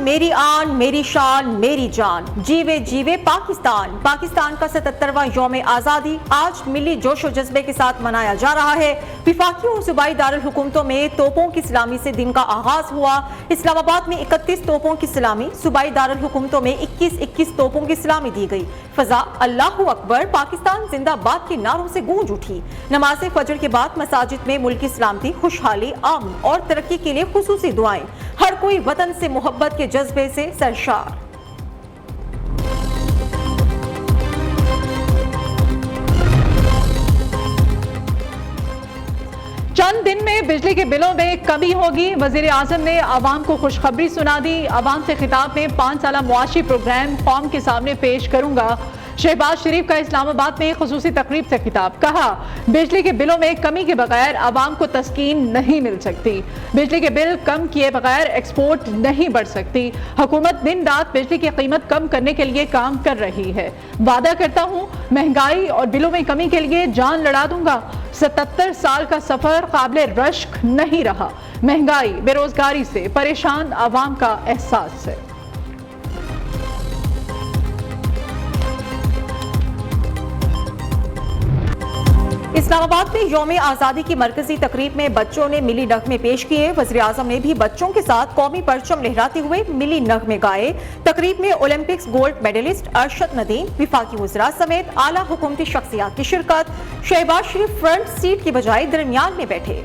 मेरी आन, मेरी शान, मेरी जान, जीवे जीवे पाकिस्तान। पाकिस्तान का 77वां यौम आज़ादी आज मिली जोशो जज्बे के साथ मनाया जा रहा है। विफाकी और सूबाई दारुल हुकूमतों में तोपों की सलामी से दिन का आगाज हुआ। इस्लामाबाद में 31 तोपों की सलामी, सूबाई दारुल हुकूमतों में 21 तोपों की सलामी दी गई। फजा अल्लाहू अकबर, पाकिस्तान जिंदाबाद के नारों से गूंज उठी। नमाज फजर के बाद मसाजिद में मुल्क की सलामती, खुशहाली, अमन और तरक्की के लिए खुसूसी दुआएं। हर कोई वतन से मोहब्बत के जज्बे से सरशार। चंद दिन में बिजली के बिलों में कमी होगी। वजीर आजम ने आवाम को खुशखबरी सुना दी। आवाम से खिताब में 5 साला मुआशी प्रोग्राम कौम के सामने पेश करूंगा। शहबाज शरीफ का इस्लामाबाद में खुसूसी तकरीब से खिताब। कहा, बिजली के बिलों में कमी के बगैर आवाम को तस्कीन नहीं मिल सकती। बिजली के बिल कम किए बगैर एक्सपोर्ट नहीं बढ़ सकती। हुकूमत दिन रात बिजली की कीमत कम करने के लिए काम कर रही है। वादा करता हूँ महंगाई और बिलों में कमी के लिए जान लड़ा दूंगा। 77 साल का सफर काबिल रश्क नहीं रहा। महंगाई, बेरोजगारी से परेशान आवाम का एहसास है। इस्लामाबाद में यौम आज़ादी की मरकजी तकरीब में बच्चों ने मिली नगमे पेश किए। वज़ीर आज़म ने भी बच्चों के साथ कौमी परचम लहराते हुए मिली नगमे गाए। तकरीब में Olympics gold medalist Arshad Nadeem, विफाकी वज़रा समेत आला हुकूमती शख्सियात की शिरकत। शहबाज शरीफ फ्रंट सीट की बजाय दरमियान में बैठे।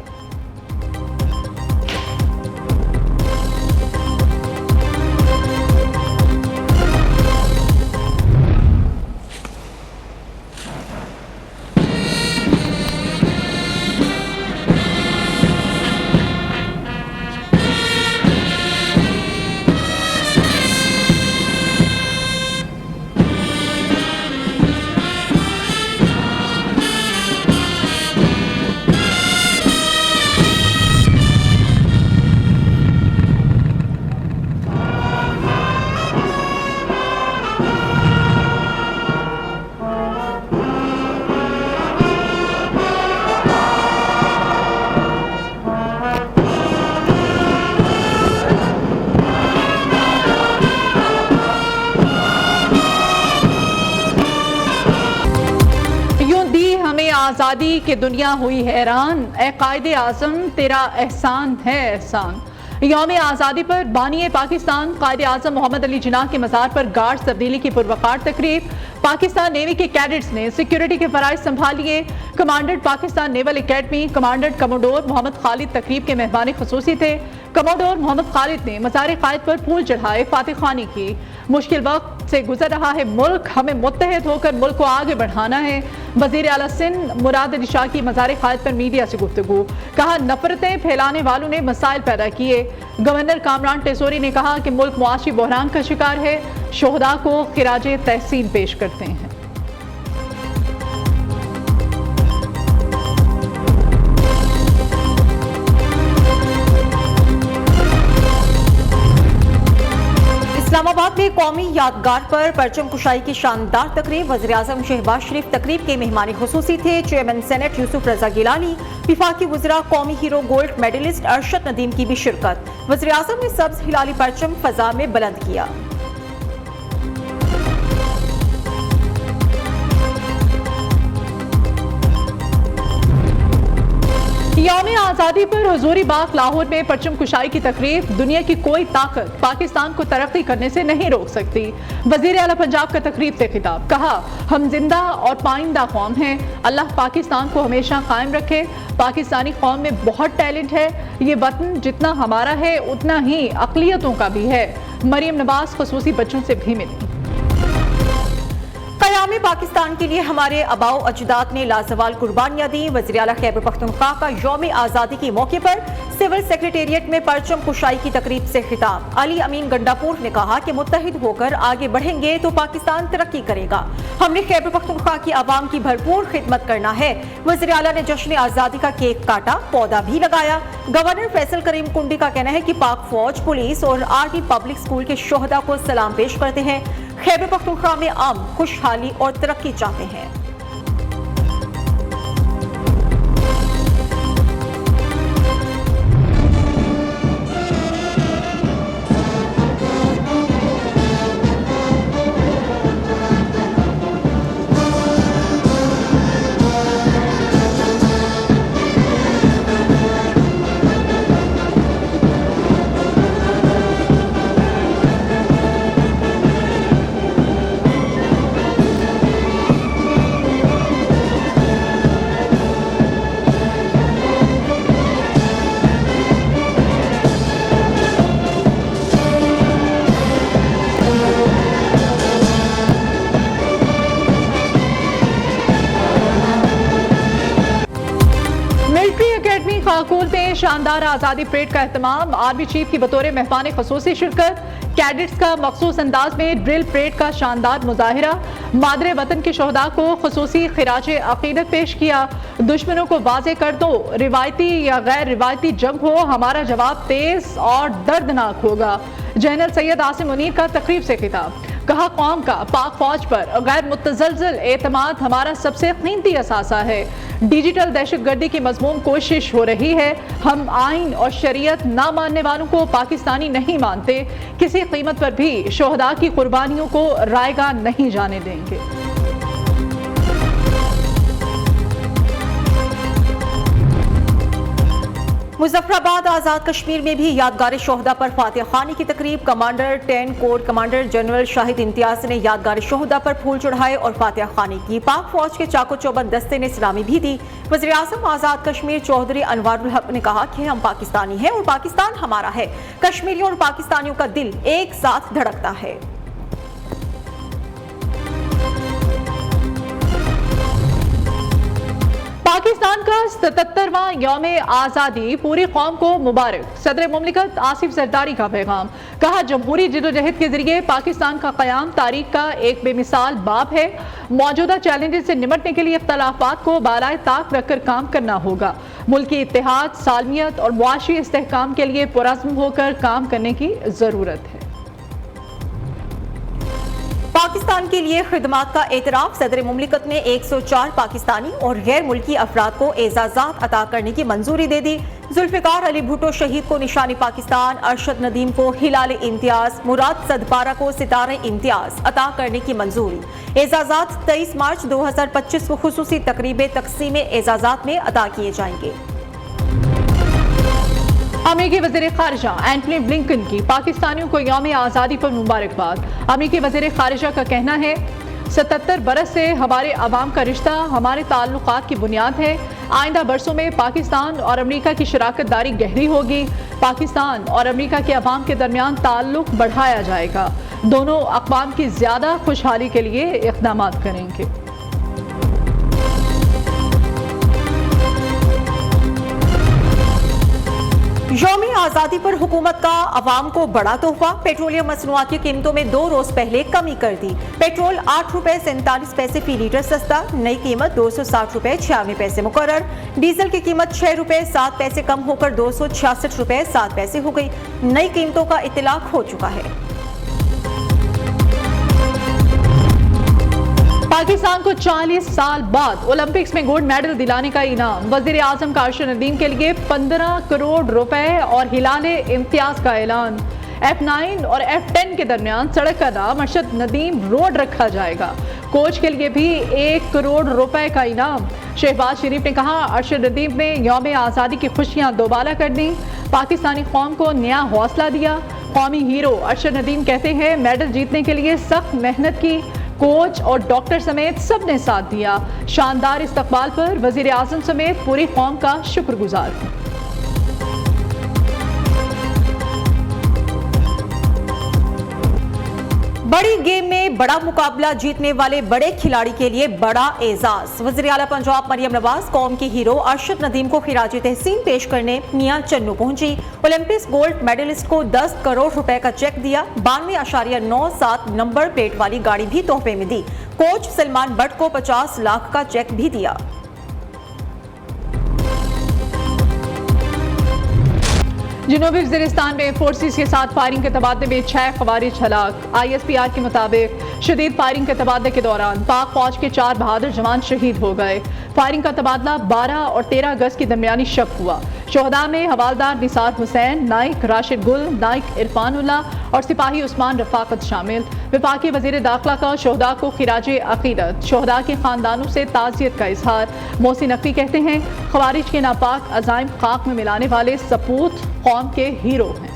आज़ादी की दुनिया हुई हैरान। ए कायदे आज़म तेरा एहसान है एहसान। यौम आज़ादी पर बानी पाकिस्तान कायदे आज़म मोहम्मद अली जिन्नाह के मज़ार पर गार्ड तब्दीली की पुरवकार तकरीब। पाकिस्तान नेवी के कैडेट्स ने सिक्योरिटी के फराइज संभालिए। Commandant Pakistan naval academy commandant commodore Mohammad Khalid तकरीब के मेहमान खुसूसी थे। कमोडोर मोहम्मद खालिद ने मज़ार क़ायद पर फूल चढ़ाए, फातिह ख़्वानी की। मुश्किल वक्त से गुजर रहा है मुल्क, हमें मुत्तहिद होकर मुल्क को आगे बढ़ाना है। वज़ीर आला सिंध मुराद अली शाह की मज़ार क़ायद पर मीडिया से गुफ्तगू। कहा, नफरतें फैलाने वालों ने मसाइल पैदा किए। गवर्नर कामरान टेसोरी ने कहा कि मुल्क मुआशी बहरान का शिकार है। शोहदा को खिराजे तहसीन पेश करते हैं। इस्लामाबाद में कौमी यादगार पर परचम कुशाई की शानदार तकरीब। वज़ीर आज़म शहबाज शरीफ तकरीब के मेहमान खुसूसी थे। चेयरमैन सेनेट यूसुफ रजा गिलानी, विफाकी वज़रा कौमी hero gold medalist Arshad Nadeem की भी शिरकत। वज़ीर आज़म ने सब्ज हिलाली परचम फजा में बुलंद किया। यौम आज़ादी पर हुजूरी बाग लाहौर में परचम कुशाई की तकरीब। दुनिया की कोई ताकत पाकिस्तान को तरक्की करने से नहीं रोक सकती। वज़ीर आला पंजाब का तकरीब से खिताब। कहा, हम जिंदा और पाइंदा कौम हैं। अल्लाह पाकिस्तान को हमेशा कायम रखे। पाकिस्तानी कौम में बहुत टैलेंट है। ये वतन जितना हमारा है उतना ही अक़लियतों का भी है। मरियम नवाज खुसूसी बच्चों से भी मिली। क़याम पाकिस्तान के लिए हमारे आबाओ अजदाद ने लाजवाल कुर्बानियां दी। वज़ीर आला खैबर पख्तूनख्वा का यौम आज़ादी के मौके पर सिविल सेक्रेटेरिएट में परचम कुशाई की तकरीब से खिताब। अली अमीन गंडापुर ने कहा कि मुत्तहिद होकर आगे बढ़ेंगे तो पाकिस्तान तरक्की करेगा। हमने खैबर पख्तूनख्वा की आवाम की भरपूर खिदमत करना है। वज़ीर आला ने जश्न आज़ादी का केक काटा, पौधा भी लगाया। गवर्नर फैसल करीम कुंडी का कहना है कि पाक फौज, पुलिस और आर्मी पब्लिक स्कूल के शोहदा को सलाम पेश करते हैं। खैबर पख्तूनख्वा में अमन, खुशहाली और तरक्की चाहते हैं। शानदार आज़ादी परेड का एहतमाम, आर्मी चीफ की बतौर मेहमान खसूसी शिरकत, कैडेट्स का मखसूस अंदाज में ड्रिल परेड का शानदार मुजाहिरा, मादरे वतन के शोहदा को खसूसी खिराजे अकीदत पेश किया। दुश्मनों को वाजे कर दो, रिवायती या गैर रिवायती जंग हो, हमारा जवाब तेज और दर्दनाक होगा। जनरल सैयद आसिम मुनीर का तकरीब से खिताब, कहा कौम का पाक फौज पर गैर मुतज़लज़ल एतमाद हमारा सबसे कीमती असासा है। डिजिटल दहशतगर्दी की मज़मूम कोशिश हो रही है। हम आइन और शरीयत ना मानने वालों को पाकिस्तानी नहीं मानते, किसी कीमत पर भी शोहदा की कुर्बानियों को रायगा नहीं जाने देंगे। मुजफ्फराबाद आज़ाद कश्मीर में भी यादगार शोहदा पर फातिह खानी की तकरीब, commander 10 core commander general Shahid Imtiaz ने यादगार शोहदा पर फूल चढ़ाए और फातिह खानी की। पाक फौज के चाको चौबंद दस्ते ने सलामी भी दी। वज़ीर आज़म आज़ाद कश्मीर चौधरी अनवारुल हक ने कहा कि हम पाकिस्तानी हैं और पाकिस्तान हमारा है। कश्मीरियों और पाकिस्तानियों का दिल एक साथ धड़कता है। पाकिस्तान का 77वां यौम आज़ादी पूरी कौम को मुबारक, सदर मुमलिकत आसिफ जरदारी का पैगाम, कहा जमहूरी जिदोजहद के जरिए पाकिस्तान का क़याम तारीख का एक बेमिसाल बाब है। मौजूदा चैलेंजेस से निपटने के लिए इख्तलाफात को बालाए ताक रखकर काम करना होगा। मुल्की इत्तेहाद, सालमियत और मुआशी इस्तेहकाम के लिए पुरज़्म होकर काम करने की ज़रूरत है। पाकिस्तान के लिए खिदमात का एतराफ, सदर मुमलिकत ने 104 पाकिस्तानी और गैर मुल्की अफराद को एजाज़ात अता करने की मंजूरी दे दी। जुल्फ़िकार अली भुट्टो शहीद को निशानी पाकिस्तान, अरशद नदीम को हिलाल इम्तियाज, मुराद सदपारा को सितारे इम्तियाज अता करने की मंजूरी। एजाज़ात 23 मार्च 2025 को खुसूसी तकरीब तकसीम एजाज़ात में अता किए जाएंगे। अमेरिकी वज़ीर ख़ारिजा एंटनी ब्लिंकन की पाकिस्तानियों को यौम आज़ादी पर मुबारकबाद। अमेरिकी वज़ीर ख़ारिजा का कहना है 77 बरस से हमारे अवाम का रिश्ता हमारे ताल्लुकात की बुनियाद है। आइंदा बरसों में पाकिस्तान और अमेरिका की शराकत दारी गहरी होगी। पाकिस्तान और अमेरिका के अवाम के दरमियान ताल्लुक बढ़ाया जाएगा। दोनों अक़वाम की ज़्यादा खुशहाली के लिए इक़दाम करेंगे। यौम आज़ादी पर हुकूमत का अवाम को बड़ा तोहफा, पेट्रोलियम मसनूआत की कीमतों में 2 रोज पहले कमी कर दी। पेट्रोल 8 रुपए 47 पैसे फी लीटर सस्ता, नई कीमत 260 रुपए 96 पैसे मुकर्रर। डीजल की कीमत 6 रुपए 7 पैसे कम होकर 266 रुपए 7 पैसे हो गई। नई कीमतों का इत्तलाक हो चुका है। पाकिस्तान को 40 साल बाद ओलंपिक्स में गोल्ड मेडल दिलाने का इनाम, वज़ीर आज़म का अरशद नदीम के लिए 15 करोड़ रुपए और हिलाल इम्तियाज का ऐलान। F9 और F10 के दरमियान सड़क का नाम अरशद नदीम रोड रखा जाएगा। कोच के लिए भी 1 करोड़ रुपए का इनाम। शहबाज शरीफ ने कहा अरशद नदीम ने यौम आज़ादी की खुशियां दोबारा कर दी, पाकिस्तानी कौम को नया हौसला दिया। कौमी हीरो अरशद नदीम कहते हैं मेडल जीतने के लिए सख्त मेहनत की, कोच और डॉक्टर समेत सब ने साथ दिया। शानदार इस्तकबाल पर वज़ीर आज़म समेत पूरी कौम का शुक्रगुजार हूँ। बड़ी गेम में बड़ा मुकाबला जीतने वाले बड़े खिलाड़ी के लिए बड़ा एजाज। वज़ीर आला पंजाब मरियम नवाज कौम के हीरो अरशद नदीम को खिराज तहसीन पेश करने मियां चन्नू पहुंची। ओलंपिक्स गोल्ड मेडलिस्ट को 10 करोड़ रुपए का चेक दिया। 92.97 नंबर प्लेट वाली गाड़ी भी तोहफे में दी। कोच सलमान भट्ट को 50 लाख का चेक भी दिया। जनूबी वज़ीरिस्तान में फोर्सेस के साथ फायरिंग के तबादले में 6 खवारिज हलाक। ISPR के मुताबिक शदीद फायरिंग के तबादले के दौरान पाक फौज के 4 बहादुर जवान शहीद हो गए। फायरिंग का तबादला 12 और 13 अगस्त की दरमियानी शब हुआ। शोहदा में हवालदार निसार हुसैन, नाइक राशिद गुल, नाइक इरफानुल्लाह और सिपाही उस्मान रफाकत शामिल। वफाकी वज़ीर दाखिला का शोहदा को खिराजे अकीदत, शोहदा के खानदानों से ताज़ियत का इजहार। मोहसिन नकवी कहते हैं खवारिज के नापाक अज़ाइम खाक में मिलाने वाले सपूत कौम के हीरो हैं।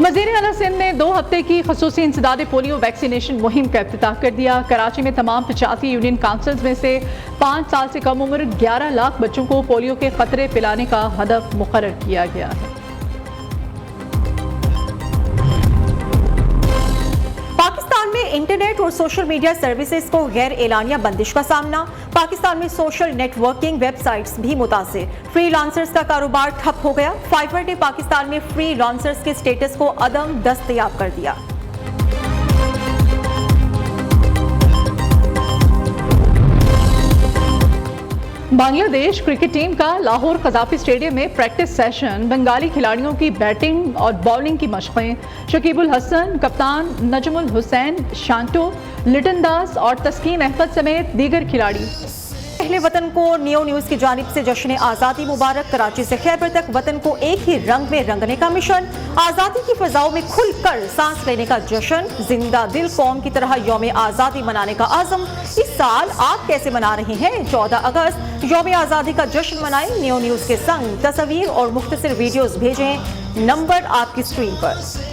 वज़ीर आला सिंध ने 2 हफ्ते की खसूसी इंसदाद पोलियो वैक्सीनेशन मुहिम का इफ्तिताह कर दिया। कराची में तमाम 85 यूनियन काउंसिल्स में से 5 साल से कम उम्र 11 लाख बच्चों को पोलियो के खतरे पिलाने का हदफ मुकर्रर किया गया है। पाकिस्तान में इंटरनेट और सोशल मीडिया सर्विसेज को गैर एलानिया बंदिश का सामना। पाकिस्तान में सोशल नेटवर्किंग वेबसाइट्स भी मुतासिर। फ्रीलांसर्स का कारोबार ठप हो गया। फाइवर ने पाकिस्तान में फ्रीलांसर्स के स्टेटस को अदम दस्तयाब कर दिया। बांग्लादेश क्रिकेट टीम का लाहौर कजाफी स्टेडियम में प्रैक्टिस सेशन। बंगाली खिलाड़ियों की बैटिंग और बॉलिंग की मशक़ें। शकीबुल हसन, कप्तान नजमुल हुसैन, शांटो, लिटन दास और तस्कीन अहमद समेत दीगर खिलाड़ी। अहले वतन को नियो न्यूज की जानिब से जश्न आज़ादी मुबारक। कराची से खैबर तक वतन को एक ही रंग में रंगने का मिशन। आज़ादी की फिजाओं में खुलकर सांस लेने का जश्न। जिंदा दिल कौम की तरह यौम आज़ादी मनाने का आज़म। इस साल आप कैसे मना रहे हैं? 14 अगस्त यौम आज़ादी का जश्न मनाएं। नियो न्यूज के संग तस्वीर और मुख्तसर वीडियोस भेजें। नंबर आपकी स्क्रीन पर।